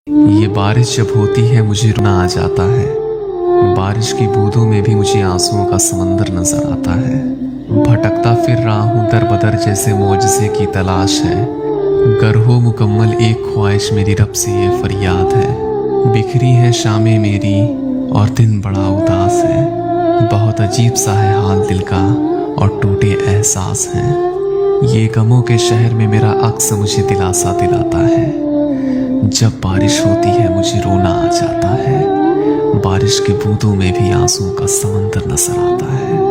ये बारिश जब होती है मुझे रोना आ जाता है। बारिश की बूंदों में भी मुझे आंसुओं का समंदर नजर आता है। भटकता फिर रहा हूँ दर बदर जैसे मोजज़े की तलाश है। गर हो मुकम्मल एक ख्वाहिश मेरी रब से ये फरियाद है। बिखरी है शामें मेरी और दिन बड़ा उदास है। बहुत अजीब सा है हाल दिल का और टूटे एहसास हैं। ये गमों के शहर में मेरा अक्स मुझे दिलासा दिलाता है। जब बारिश होती है मुझे रोना आ जाता है। बारिश की बूंदों में भी आंसुओं का समंदर नजर आता है।